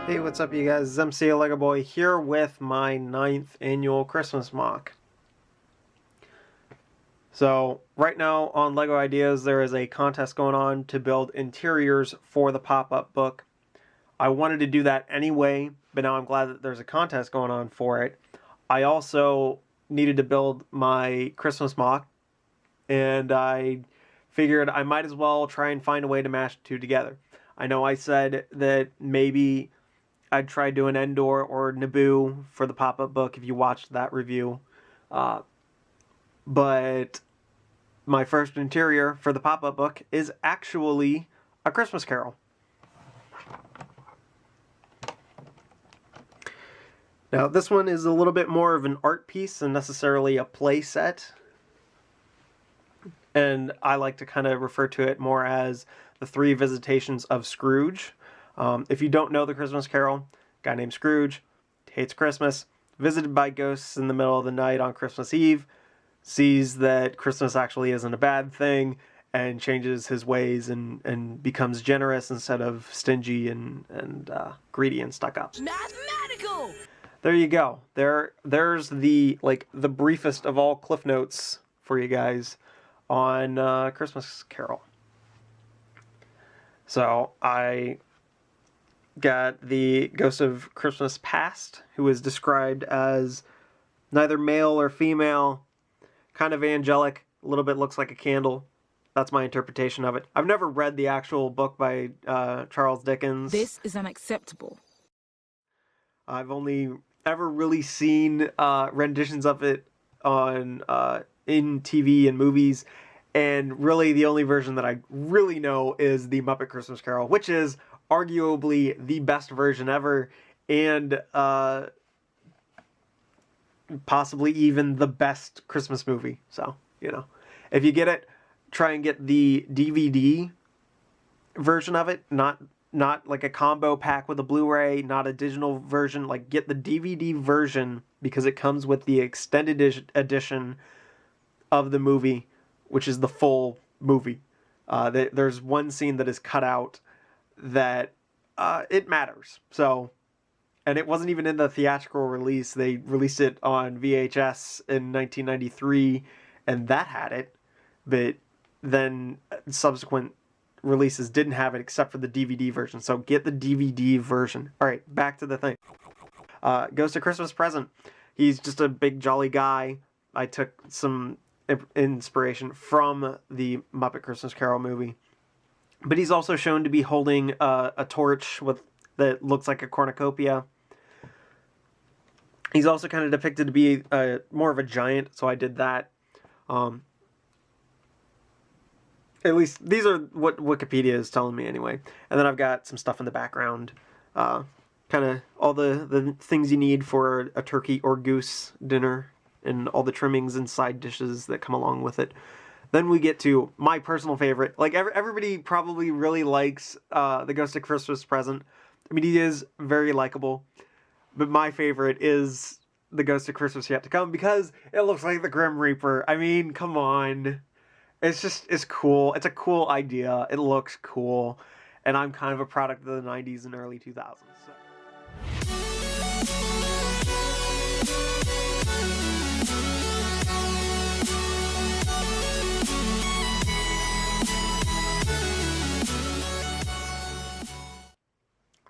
Hey, what's up you guys? It's MCLegoboy here with my 9th annual Christmas MOC. So, right now on LEGO Ideas there is a contest going on to build interiors for the pop-up book. I wanted to do that anyway, but now I'm glad that there's a contest going on for it. I also needed to build my Christmas MOC, and I figured I might as well try and find a way to mash the two together. I know I said that maybe I'd try doing Endor or Naboo for the pop-up book if you watched that review. But my first interior for the pop-up book is actually A Christmas Carol. Now this one is a little bit more of an art piece than necessarily a play set. And I like to kind of refer to it more as the 3 visitations of Scrooge. If you don't know the Christmas Carol, a guy named Scrooge hates Christmas, visited by ghosts in the middle of the night on Christmas Eve, sees that Christmas actually isn't a bad thing, and changes his ways and becomes generous instead of stingy and greedy and stuck up. Mathematical! There you go. There's the briefest of all cliff notes for you guys on Christmas Carol. So I got the Ghost of Christmas Past, who is described as neither male or female, kind of angelic, a little bit looks like a candle. That's my interpretation of it. I've never read the actual book by Charles Dickens. This is unacceptable. I've only ever really seen renditions of it on in TV and movies, and really the only version that I really know is the Muppet Christmas Carol, which is arguably the best version ever, and possibly even the best Christmas movie. So, you know, if you get it, try and get the DVD version of it, not like a combo pack with a Blu-ray, not a digital version. Like, get the DVD version because it comes with the extended edition of the movie, which is the full movie. There's one scene that is cut out that it matters. So, and it wasn't even in the theatrical release. They released it on VHS in 1993, and that had it. But then subsequent releases didn't have it except for the DVD version. So get the DVD version. All right, back to the thing. Ghost of Christmas Present. He's just a big jolly guy. I took some inspiration from the Muppet Christmas Carol movie. But he's also shown to be holding a torch that looks like a cornucopia. He's also kind of depicted to be more of a giant, so I did that. At least these are what Wikipedia is telling me anyway. And then I've got some stuff in the background. Kind of all the things you need for a turkey or goose dinner, and all the trimmings and side dishes that come along with it. Then we get to my personal favorite. Like, everybody probably really likes the Ghost of Christmas Present. I mean, he is very likable. But my favorite is the Ghost of Christmas Yet to Come, because it looks like the Grim Reaper. I mean, come on. It's cool. It's a cool idea. It looks cool. And I'm kind of a product of the 90s and early 2000s. So.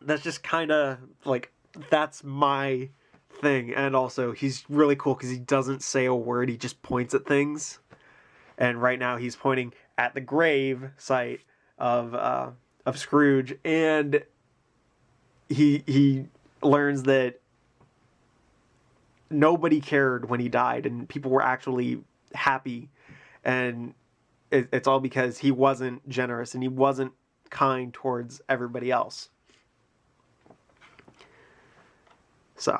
That's just kind of like, that's my thing. And also, he's really cool because he doesn't say a word. He just points at things. And right now he's pointing at the grave site of Scrooge, and he learns that nobody cared when he died, and people were actually happy, and it's all because he wasn't generous and he wasn't kind towards everybody else. So,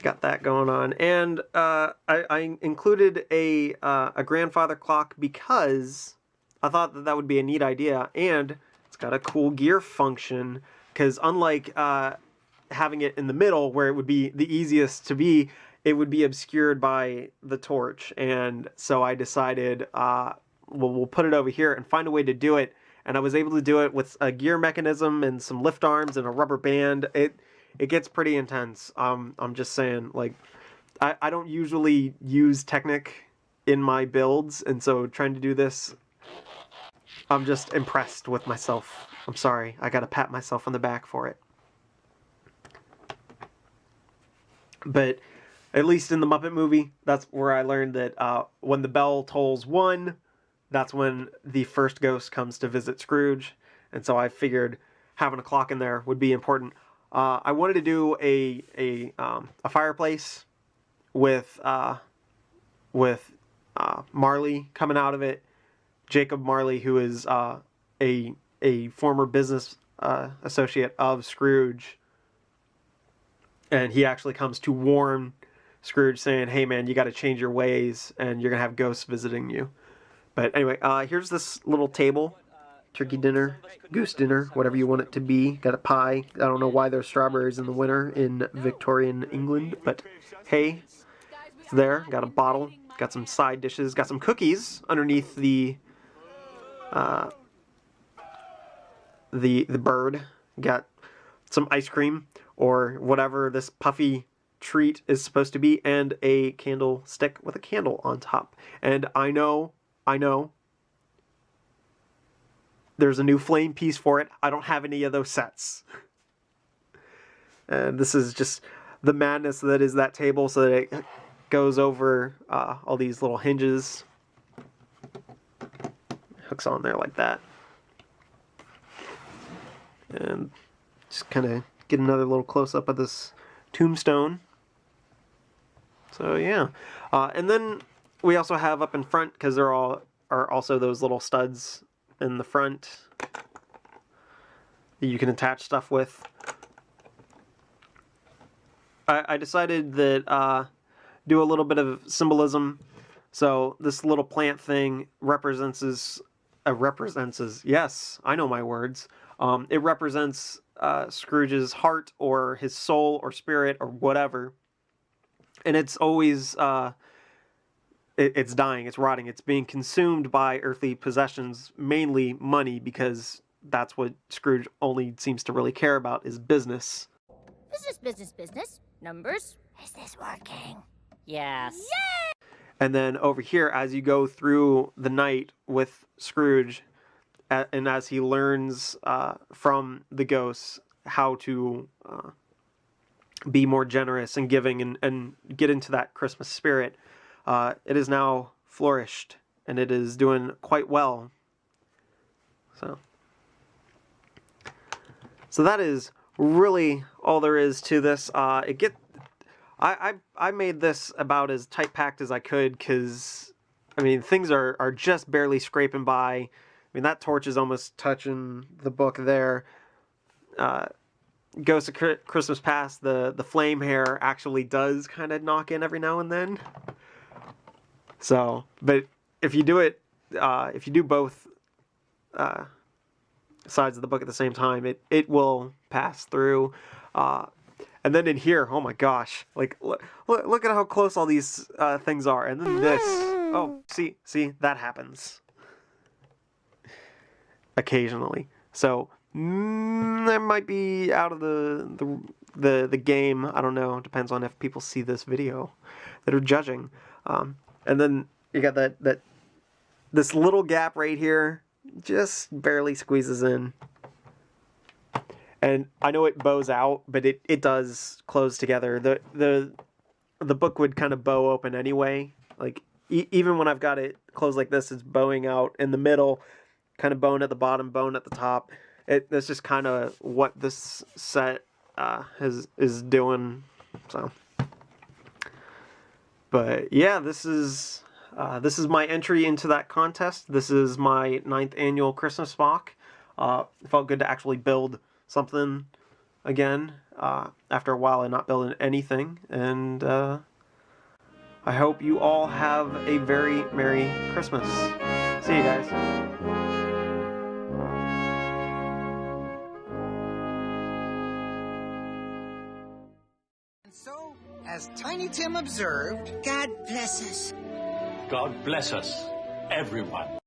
got that going on, and I included a grandfather clock because I thought that would be a neat idea, and it's got a cool gear function, because unlike having it in the middle where it would be the easiest to be, it would be obscured by the torch. And so I decided, we'll put it over here and find a way to do it and I was able to do it with a gear mechanism and some lift arms and a rubber band. It gets pretty intense. I'm just saying, like, I don't usually use Technic in my builds, and so trying to do this, I'm just impressed with myself. I'm sorry, I gotta pat myself on the back for it. But at least in the Muppet movie, that's where I learned that when the bell tolls 1, that's when the first ghost comes to visit Scrooge. And so I figured having a clock in there would be important. I wanted to do a fireplace with Marley coming out of it. Jacob Marley, who is a former business associate of Scrooge. And he actually comes to warn Scrooge, saying, hey man, you got to change your ways and you're going to have ghosts visiting you. But anyway, here's this little table. Turkey dinner, goose dinner, whatever you want it to be. Got a pie. I don't know why there's strawberries in the winter in Victorian England, but hey, it's there. Got a bottle. Got some side dishes. Got some cookies underneath the bird. Got some ice cream or whatever this puffy treat is supposed to be, and a candlestick with a candle on top. And I know there's a new flame piece for it. I don't have any of those sets. And this is just the madness that is that table, so that it goes over all these little hinges. Hooks on there like that. And just kind of get another little close-up of this tombstone. So yeah. And then we also have up in front, because there are also those little studs in the front that you can attach stuff with. I decided that do a little bit of symbolism. So this little plant thing represents, yes, I know my words. It represents Scrooge's heart or his soul or spirit or whatever. And it's always, it's dying, it's rotting, it's being consumed by earthly possessions, mainly money, because that's what Scrooge only seems to really care about, is business. Business. Numbers? Is this working? Yes. Yay! And then over here, as you go through the night with Scrooge, and as he learns from the ghosts how to be more generous and giving and get into that Christmas spirit, it is now flourished, and it is doing quite well. So that is really all there is to this. I made this about as tight packed as I could, because I mean things are just barely scraping by. I mean, that torch is almost touching the book there. Ghost of Christmas Past, the flame hair actually does kind of knock in every now and then. So, but if you do it, if you do both sides of the book at the same time, it will pass through. And then in here, oh my gosh, like look at how close all these things are. And then this, oh, see, that happens occasionally. So that might be out of the game. I don't know. Depends on if people see this video that are judging. And then you got this little gap right here, just barely squeezes in. And I know it bows out, but it does close together. The book would kind of bow open anyway. Like even when I've got it closed like this, it's bowing out in the middle, kind of bone at the bottom, bone at the top. That's just kind of what this set is doing. So, but yeah, this is my entry into that contest. This is my 9th annual Christmas MOC. It felt good to actually build something again after a while of not building anything, and I hope you all have a very Merry Christmas. See you guys. So, as Tiny Tim observed, God bless us. God bless us, everyone.